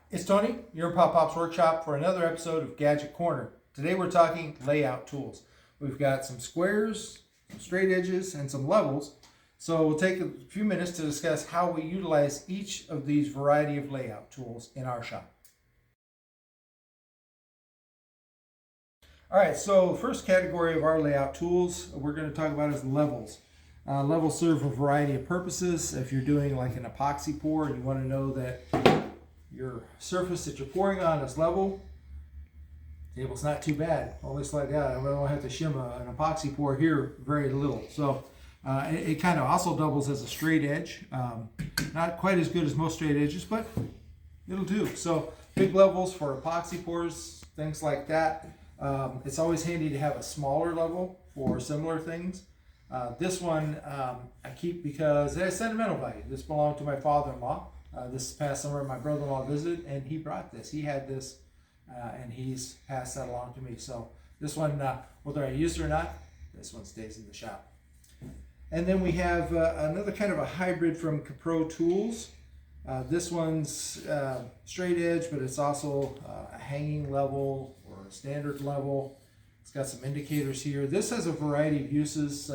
It's Tony, your Pop Pop's Workshop for another episode of Gadget Corner. Today we're talking layout tools. We've got some squares, some straight edges, and some levels. So we'll take a few minutes to discuss how we utilize each of these variety of layout tools in our shop. All right, so the first category of our layout tools we're going to talk about is levels. Levels serve a variety of purposes. If you're doing like an epoxy pour and you want to know that your surface that you're pouring on is level, the table's not too bad. Only like that. I don't have to shim an epoxy pour here very little. So it kind of also doubles as a straight edge. Not quite as good as most straight edges, but it'll do. So big levels for epoxy pours, things like that. It's always handy to have a smaller level for similar things. This one I keep because it has sentimental value. This belonged to my father-in-law. This past summer my brother-in-law visited and he brought this. He had this and he's passed that along to me. So this one, whether I use it or not, this one stays in the shop. And then we have another kind of a hybrid from Capro Tools. This one's straight edge, but it's also a hanging level or a standard level. It's got some indicators here. This has a variety of uses.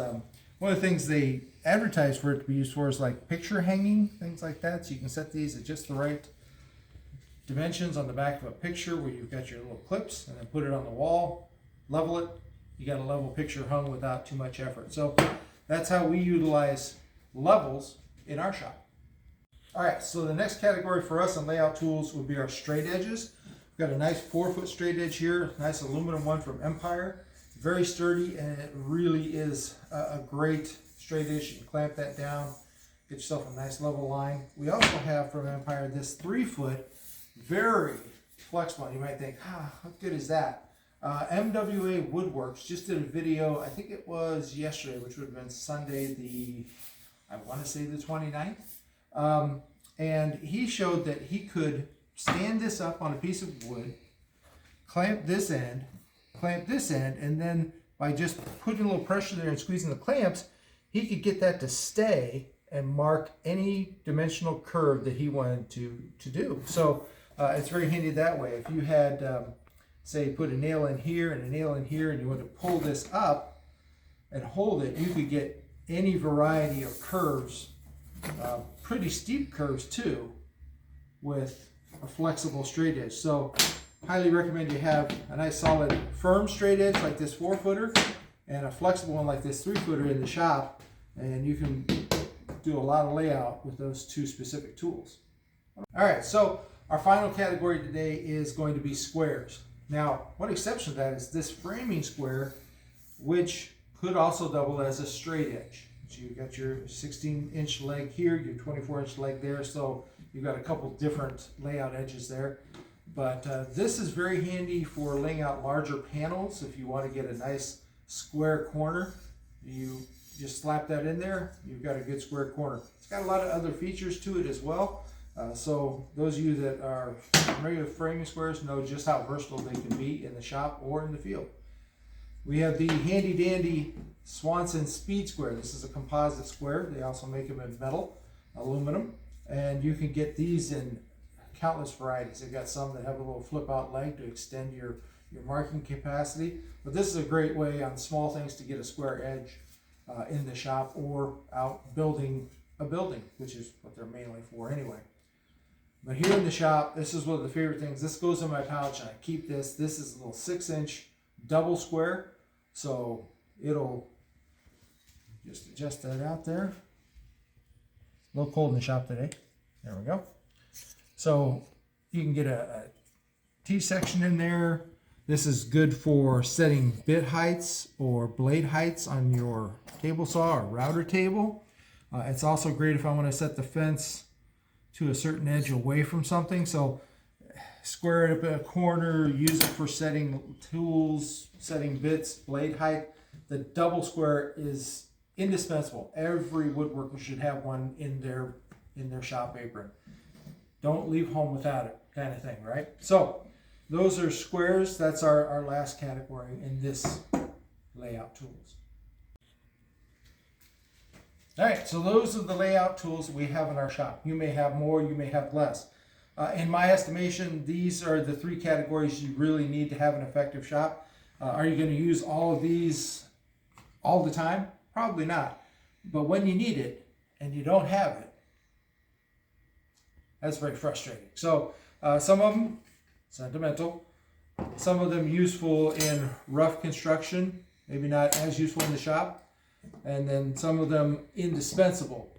One of the things they advertise for it to be used for is like picture hanging, things like that. So you can set these at just the right dimensions on the back of a picture where you've got your little clips and then put it on the wall, level it. You got a level picture hung without too much effort. So that's how we utilize levels in our shop. All right, so the next category for us on layout tools would be our straight edges. We've got a nice 4-foot straight edge here, nice aluminum one from Empire. Very sturdy, and it really is a great straight edge. You can clamp that down, get yourself a nice level line. We also have from Empire this 3-foot, very flexible. You might think, how good is that? MWA Woodworks just did a video, I think it was yesterday, which would have been Sunday I want to say the 29th. And he showed that he could stand this up on a piece of wood, clamp this end, and then by just putting a little pressure there and squeezing the clamps, he could get that to stay and mark any dimensional curve that he wanted to do. So it's very handy that way. If you had, say, put a nail in here and a nail in here, and you want to pull this up and hold it, you could get any variety of curves, pretty steep curves too, with a flexible straight edge. So highly recommend you have a nice solid firm straight edge like this 4-footer and a flexible one like this 3-footer in the shop, and you can do a lot of layout with those two specific tools. All right, so our final category today is going to be squares. Now, one exception to that is this framing square, which could also double as a straight edge. So you've got your 16-inch leg here, your 24-inch leg there, so you've got a couple different layout edges there. But this is very handy for laying out larger panels. If you want to get a nice square corner, you just slap that in there, you've got a good square corner. It's got a lot of other features to it as well. So those of you that are familiar with framing squares know just how versatile they can be in the shop or in the field. We have the handy dandy Swanson Speed Square. This is a composite square. They also make them in metal, aluminum, and you can get these in countless varieties. They've got some that have a little flip out leg to extend your marking capacity, but this is a great way on small things to get a square edge in the shop or out building a building, which is what they're mainly for anyway. But here in the shop, this is one of the favorite things. This goes in my pouch and I keep this. This is a little 6-inch double square, so it'll just adjust that out there. A little cold in the shop today. There we go. So you can get a T-section in there. This is good for setting bit heights or blade heights on your table saw or router table. It's also great if I want to set the fence to a certain edge away from something. So square it up in a corner, use it for setting tools, setting bits, blade height. The double square is indispensable. Every woodworker should have one in their shop apron. Don't leave home without it, kind of thing, right? So those are squares. That's our last category in this layout tools. All right, so those are the layout tools we have in our shop. You may have more, you may have less. In my estimation, these are the three categories you really need to have an effective shop. Are you going to use all of these all the time? Probably not. But when you need it and you don't have it, that's very frustrating. So some of them sentimental, some of them useful in rough construction, maybe not as useful in the shop, and then some of them indispensable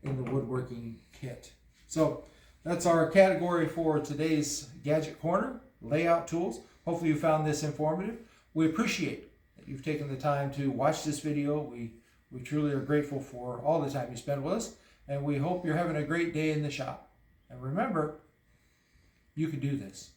in the woodworking kit. So that's our category for today's Gadget Corner, layout tools. Hopefully you found this informative. We appreciate that you've taken the time to watch this video. We truly are grateful for all the time you spend with us, and we hope you're having a great day in the shop. And remember, you can do this.